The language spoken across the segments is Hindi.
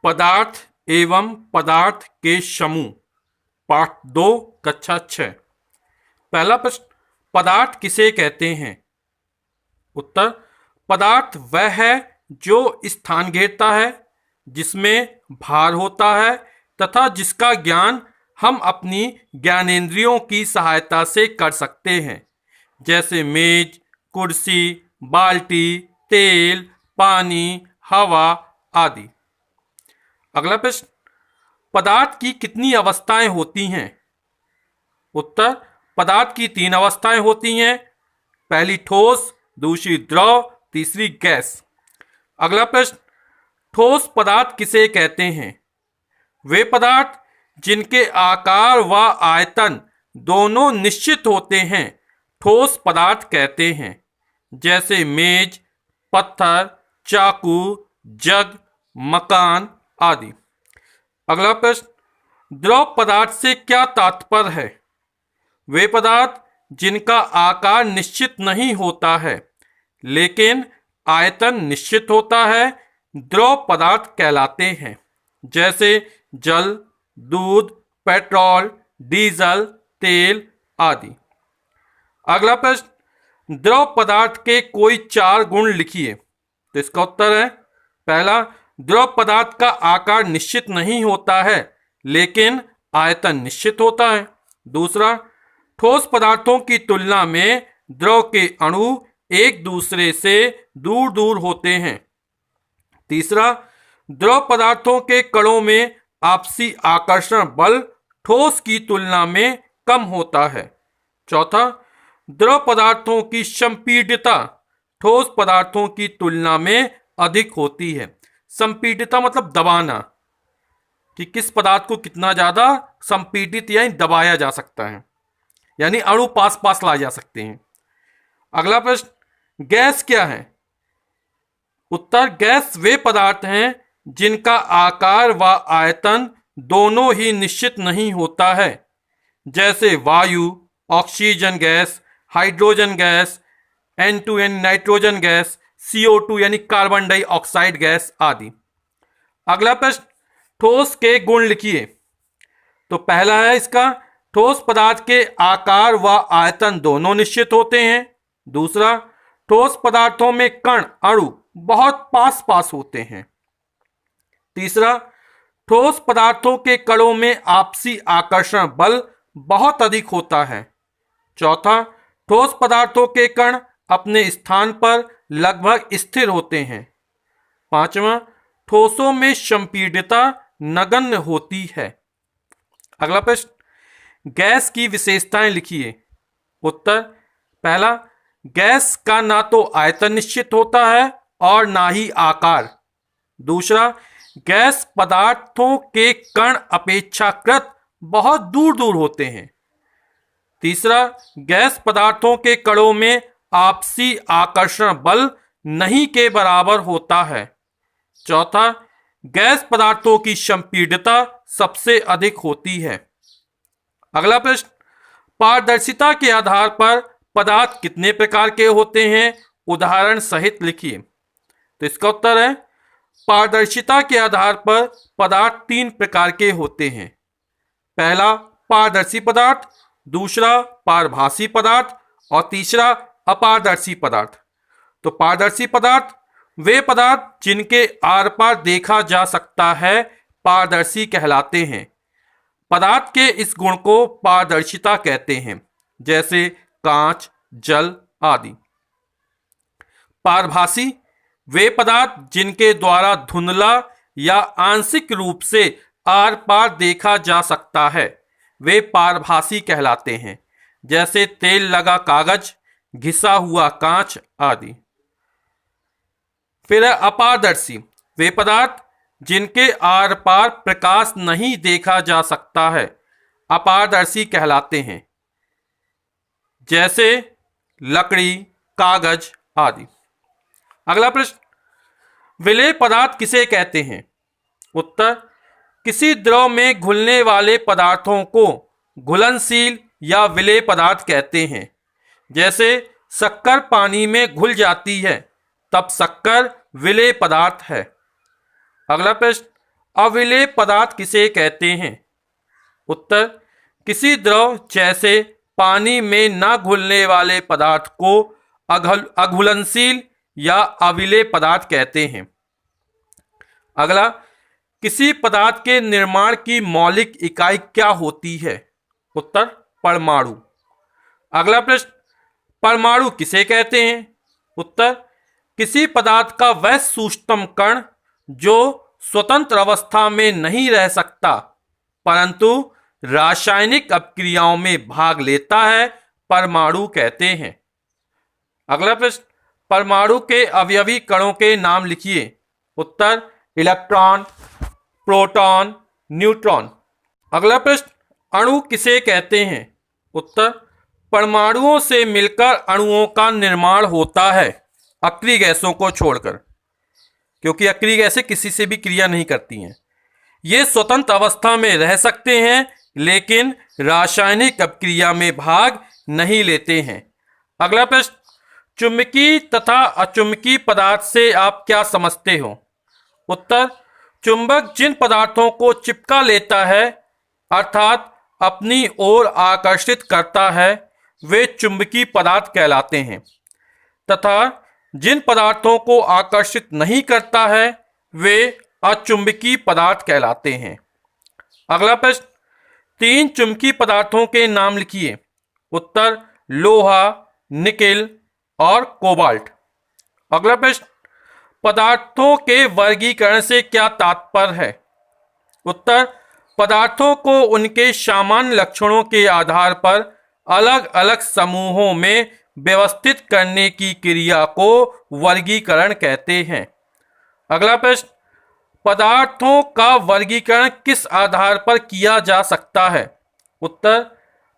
पदार्थ एवं पदार्थ के समूह पाठ 2 कक्षा 6। पहला प्रश्न, पदार्थ किसे कहते हैं? उत्तर, पदार्थ वह है जो स्थान घेरता है, जिसमें भार होता है तथा जिसका ज्ञान हम अपनी ज्ञानेंद्रियों की सहायता से कर सकते हैं, जैसे मेज, कुर्सी, बाल्टी, तेल, पानी, हवा आदि। अगला प्रश्न, पदार्थ की कितनी अवस्थाएं होती हैं? उत्तर, पदार्थ की 3 अवस्थाएं होती हैं। पहली ठोस, दूसरी द्रव, तीसरी गैस। अगला प्रश्न, ठोस पदार्थ किसे कहते हैं? वे पदार्थ जिनके आकार व आयतन दोनों निश्चित होते हैं ठोस पदार्थ कहते हैं, जैसे मेज, पत्थर, चाकू, जग, मकान आदि। अगला प्रश्न, द्रव पदार्थ से क्या तात्पर्य है? वे पदार्थ जिनका आकार निश्चित नहीं होता है लेकिन आयतन निश्चित होता है द्रव पदार्थ कहलाते हैं, जैसे जल, दूध, पेट्रोल, डीजल, तेल आदि। अगला प्रश्न, द्रव पदार्थ के कोई 4 गुण लिखिए। तो इसका उत्तर है, पहला, द्रव पदार्थ का आकार निश्चित नहीं होता है लेकिन आयतन निश्चित होता है। दूसरा, ठोस पदार्थों की तुलना में द्रव के अणु एक दूसरे से दूर दूर होते हैं। तीसरा, द्रव पदार्थों के कणों में आपसी आकर्षण बल ठोस की तुलना में कम होता है। चौथा, द्रव पदार्थों की संपीड्यता ठोस पदार्थों की तुलना में अधिक होती है। संपीड्यता मतलब दबाना, कि किस पदार्थ को कितना ज्यादा संपीडित यानी दबाया जा सकता है, यानी अणु पास पास लाए जा सकते हैं। अगला प्रश्न, गैस क्या है? उत्तर, गैस वे पदार्थ हैं जिनका आकार व आयतन दोनों ही निश्चित नहीं होता है, जैसे वायु, oxygen gas, hydrogen gas, N2 nitrogen gas, CO2 यानी कार्बन डाइऑक्साइड गैस आदि। अगला प्रश्न, ठोस के गुण लिखिए। तो पहला है इसका, ठोस पदार्थ के आकार व आयतन दोनों निश्चित होते हैं। दूसरा, ठोस पदार्थों में कण अणु बहुत पास पास होते हैं। तीसरा, ठोस पदार्थों के कणों में आपसी आकर्षण बल बहुत अधिक होता है। चौथा, ठोस पदार्थों के कण अपने स्थान पर लगभग स्थिर होते हैं। पांचवा, ठोसों में संपीड्यता नगण्य होती है। अगला प्रश्न, गैस की विशेषताएं लिखिए। उत्तर, पहला, गैस का ना तो आयतन निश्चित होता है और ना ही आकार। दूसरा, गैस पदार्थों के कण अपेक्षाकृत बहुत दूर दूर होते हैं। तीसरा, गैस पदार्थों के कणों में आपसी आकर्षण बल नहीं के बराबर होता है। चौथा, गैस पदार्थों की संपीड्यता सबसे अधिक होती है। अगला प्रश्न, पारदर्शिता के आधार पर पदार्थ कितने प्रकार के होते हैं? उदाहरण सहित लिखिए। तो इसका उत्तर है, पारदर्शिता के आधार पर पदार्थ 3 प्रकार के होते हैं। पहला, पारदर्शी पदार्थ, दूसरा, पारभासी पदार्थ और तीसरा, अपारदर्शी पदार्थ। तो पारदर्शी पदार्थ वे पदार्थ जिनके आर पार देखा जा सकता है पारदर्शी कहलाते हैं। पदार्थ के इस गुण को पारदर्शिता कहते हैं, जैसे कांच, जल आदि। पारभासी वे पदार्थ जिनके द्वारा धुंधला या आंशिक रूप से आर पार देखा जा सकता है, वे पारभासी कहलाते हैं, जैसे तेल लगा कागज, घिसा हुआ कांच आदि। फिर अपारदर्शी वे पदार्थ जिनके आर पार प्रकाश नहीं देखा जा सकता है, अपारदर्शी कहलाते हैं, जैसे लकड़ी, कागज आदि। अगला प्रश्न, विलेय पदार्थ किसे कहते हैं? उत्तर, किसी द्रव में घुलने वाले पदार्थों को घुलनशील या विलेय पदार्थ कहते हैं। जैसे शक्कर पानी में घुल जाती है तब शक्कर विलेय पदार्थ है। अगला प्रश्न, अविलेय पदार्थ किसे कहते हैं? उत्तर, किसी द्रव जैसे पानी में न घुलने वाले पदार्थ को अघुलनशील या अविलेय पदार्थ कहते हैं। अगला, किसी पदार्थ के निर्माण की मौलिक इकाई क्या होती है? उत्तर, परमाणु। अगला प्रश्न, परमाणु किसे कहते हैं? उत्तर, किसी पदार्थ का वह सूक्ष्मतम कण जो स्वतंत्र अवस्था में नहीं रह सकता परंतु रासायनिक अपक्रियाओं में भाग लेता है, परमाणु कहते हैं। अगला प्रश्न, परमाणु के अवयवी कणों के नाम लिखिए। उत्तर, इलेक्ट्रॉन, प्रोटॉन, न्यूट्रॉन। अगला प्रश्न, अणु किसे कहते हैं? उत्तर, परमाणुओं से मिलकर अणुओं का निर्माण होता है, अक्रिय गैसों को छोड़कर, क्योंकि अक्रिय गैसें किसी से भी क्रिया नहीं करती हैं। ये स्वतंत्र अवस्था में रह सकते हैं लेकिन रासायनिक अपक्रिया में भाग नहीं लेते हैं। अगला प्रश्न, चुंबकीय तथा अचुंबकीय पदार्थ से आप क्या समझते हो? उत्तर, चुंबक जिन पदार्थों को चिपका लेता है अर्थात अपनी ओर आकर्षित करता है वे चुंबकीय पदार्थ कहलाते हैं तथा जिन पदार्थों को आकर्षित नहीं करता है वे अचुंबकीय पदार्थ कहलाते हैं। अगला प्रश्न, 3 चुंबकीय पदार्थों के नाम लिखिए। उत्तर, लोहा, निकेल और कोबाल्ट। अगला प्रश्न, पदार्थों के वर्गीकरण से क्या तात्पर्य है? उत्तर, पदार्थों को उनके सामान्य लक्षणों के आधार पर अलग अलग समूहों में व्यवस्थित करने की क्रिया को वर्गीकरण कहते हैं। अगला प्रश्न, पदार्थों का वर्गीकरण किस आधार पर किया जा सकता है? उत्तर,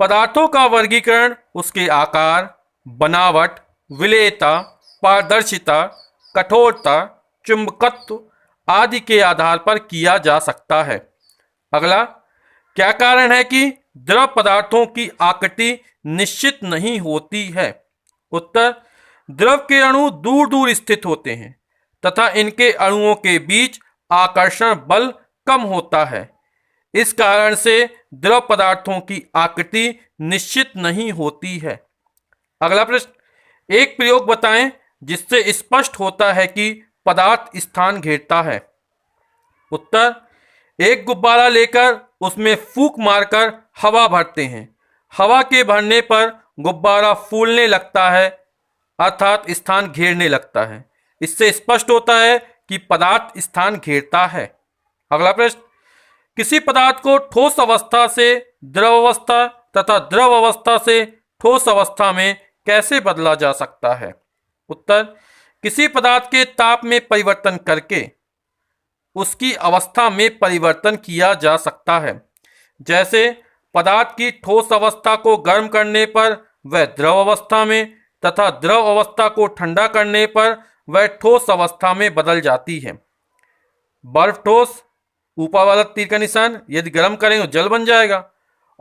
पदार्थों का वर्गीकरण उसके आकार, बनावट, विलेयता, पारदर्शिता, कठोरता, चुंबकत्व आदि के आधार पर किया जा सकता है। अगला, क्या कारण है कि द्रव पदार्थों की आकृति निश्चित नहीं होती है? उत्तर, द्रव के अणु दूर दूर स्थित होते हैं तथा इनके अणुओं के बीच आकर्षण बल कम होता है। इस कारण से द्रव पदार्थों की आकृति निश्चित नहीं होती है। अगला प्रश्न, एक प्रयोग बताएं जिससे स्पष्ट होता है कि पदार्थ स्थान घेरता है। उत्तर, एक गुब्बारा लेकर उसमें फूंक मारकर हवा भरते हैं। हवा के भरने पर गुब्बारा फूलने लगता है अर्थात स्थान घेरने लगता है। इससे स्पष्ट होता है कि पदार्थ स्थान घेरता है। अगला प्रश्न, किसी पदार्थ को ठोस अवस्था से द्रव अवस्था तथा द्रव अवस्था से ठोस अवस्था में कैसे बदला जा सकता है? उत्तर, किसी पदार्थ के ताप में परिवर्तन करके उसकी अवस्था में परिवर्तन किया जा सकता है। जैसे पदार्थ की ठोस अवस्था को गर्म करने पर वह द्रव अवस्था में तथा द्रव अवस्था को ठंडा करने पर वह ठोस अवस्था में बदल जाती है। बर्फ ठोस, ऊपर वाला तीर का निशान, यदि गर्म करेंगे तो जल बन जाएगा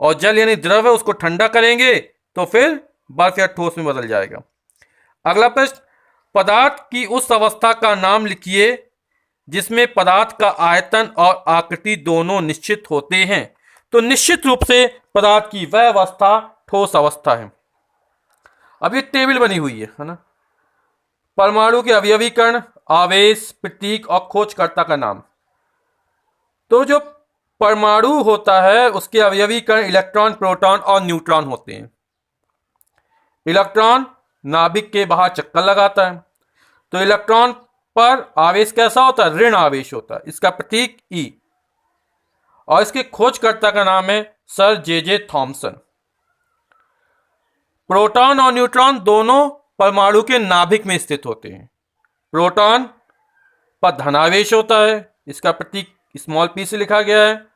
और जल यानी द्रव है उसको ठंडा करेंगे तो फिर बर्फ या ठोस में बदल जाएगा। अगला प्रश्न, पदार्थ की उस अवस्था का नाम लिखिए जिसमें पदार्थ का आयतन और आकृति दोनों निश्चित होते हैं। तो निश्चित रूप से पदार्थ की वह अवस्था ठोस अवस्था है। अब ये टेबल बनी हुई है ना, परमाणु के अवयवीकरण, आवेश, प्रतीक और खोजकर्ता का नाम। तो जो परमाणु होता है उसके अवयवीकरण इलेक्ट्रॉन, प्रोटॉन और न्यूट्रॉन होते हैं। इलेक्ट्रॉन नाभिक के बाहर चक्कर लगाता है तो इलेक्ट्रॉन पर आवेश कैसा होता है? ऋण आवेश होता है। इसका प्रतीक ई और इसके खोजकर्ता का नाम है सर जे थॉमसन। प्रोटॉन और न्यूट्रॉन दोनों परमाणु के नाभिक में स्थित होते हैं। प्रोटॉन पर धनावेश होता है, इसका प्रतीक स्मॉल पी से लिखा गया है।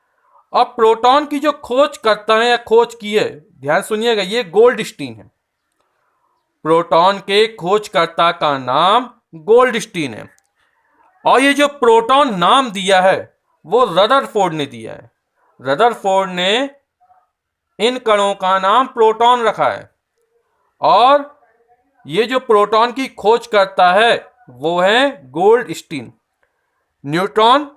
और प्रोटॉन की जो खोज करता है या खोज की है, ध्यान सुनिएगा, ये गोल्डस्टीन है। प्रोटॉन के खोजकर्ता का नाम गोल्डस्टीन है और ये जो प्रोटॉन नाम दिया है वो रदरफोर्ड ने दिया है। रदरफोर्ड ने इन कणों का नाम प्रोटॉन रखा है और ये जो प्रोटॉन की खोज करता है वो है गोल्डस्टीन। न्यूट्रॉन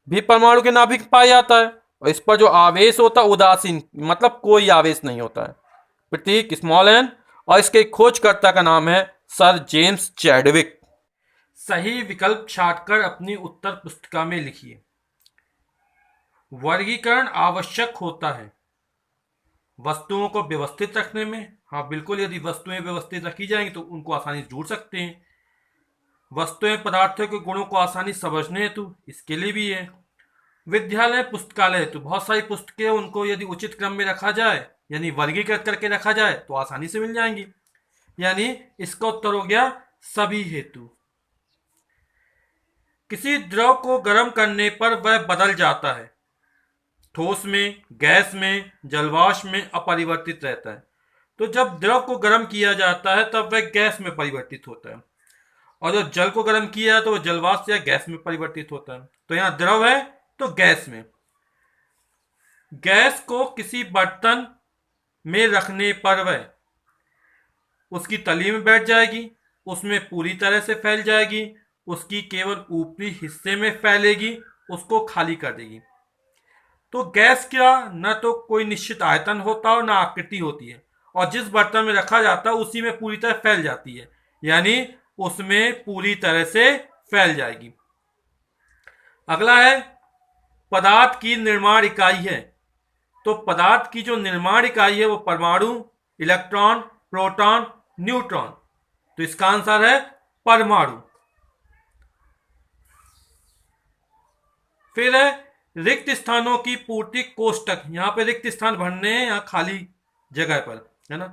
भी परमाणु के नाभिक पाया जाता है। और इस पर जो आवेश होता है उदासीन, मतलब कोई आवेश नहीं होता है। प्रतीक स्मॉल एन। और इसके खोजकर्ता का नाम है सर जेम्स चैडविक। सही विकल्प छांटकर अपनी उत्तर पुस्तिका में लिखिए। वर्गीकरण आवश्यक होता है वस्तुओं को व्यवस्थित रखने में। हाँ बिल्कुल, यदि वस्तुएं व्यवस्थित रखी जाएंगी तो उनको आसानी से जोड़ सकते हैं। वस्तुएं पदार्थों के गुणों को आसानी समझने हेतु, इसके लिए भी है। विद्यालय पुस्तकालय हेतु, बहुत सारी पुस्तकें उनको यदि उचित क्रम में रखा जाए यानी वर्गीकृत करके रखा जाए तो आसानी से मिल जाएंगी। यानी इसका उत्तर हो गया सभी हेतु। किसी द्रव को गर्म करने पर वह बदल जाता है। ठोस में, गैस में, जलवाष्प में अपरिवर्तित रहता है। तो जब द्रव को गर्म किया जाता है तब वह गैस में परिवर्तित होता है, और जब जल को गर्म किया तो वह जलवाष्प या गैस में परिवर्तित होता है। तो यहां द्रव है तो गैस में। गैस को किसी बर्तन में रखने पर वह उसकी तली में बैठ जाएगी, उसमें पूरी तरह से फैल जाएगी, उसकी केवल ऊपरी हिस्से में फैलेगी, उसको खाली कर देगी। तो गैस क्या न तो कोई निश्चित आयतन होता है और ना आकृति होती है, और जिस बर्तन में रखा जाता है उसी में पूरी तरह फैल जाती है, यानी उसमें पूरी तरह से फैल जाएगी। अगला है पदार्थ की निर्माण इकाई है। तो पदार्थ की जो निर्माण इकाई है वो परमाणु, इलेक्ट्रॉन, प्रोटॉन, न्यूट्रॉन। तो इसका आंसर है परमाणु। फिर है रिक्त स्थानों की पूर्ति कोष्टक। यहां पे रिक्त स्थान भरने हैं यहां खाली जगह पर, है ना।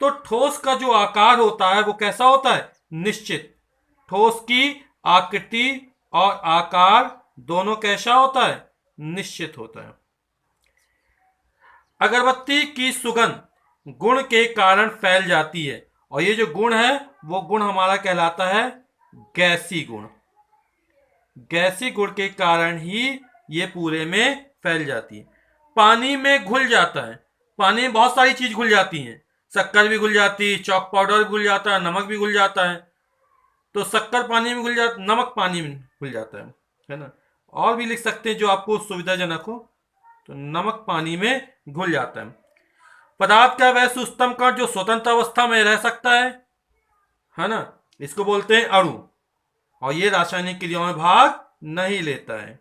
तो ठोस का जो आकार होता है वो कैसा होता है? निश्चित। ठोस की आकृति और आकार दोनों कैसा होता है? निश्चित होता है। अगरबत्ती की सुगंध गुण के कारण फैल जाती है, और ये जो गुण है वो गुण हमारा कहलाता है गैसी गुण। गैसी गुण के कारण ही ये पूरे में फैल जाती है। पानी में घुल जाता है। पानी में बहुत सारी चीज घुल जाती हैं। शक्कर भी घुल जाती है, चॉक पाउडर भी घुल जाता है, नमक भी घुल जाता है। तो शक्कर पानी में घुल जाता, नमक पानी में घुल जाता है ना। और भी लिख सकते हैं जो आपको सुविधाजनक हो। तो नमक पानी में घुल जाता है। पदार्थ का वह सूक्ष्मतम कण जो स्वतंत्र अवस्था में रह सकता है ना, इसको बोलते हैं अणु, और ये रासायनिक क्रियाओं में भाग नहीं लेता है।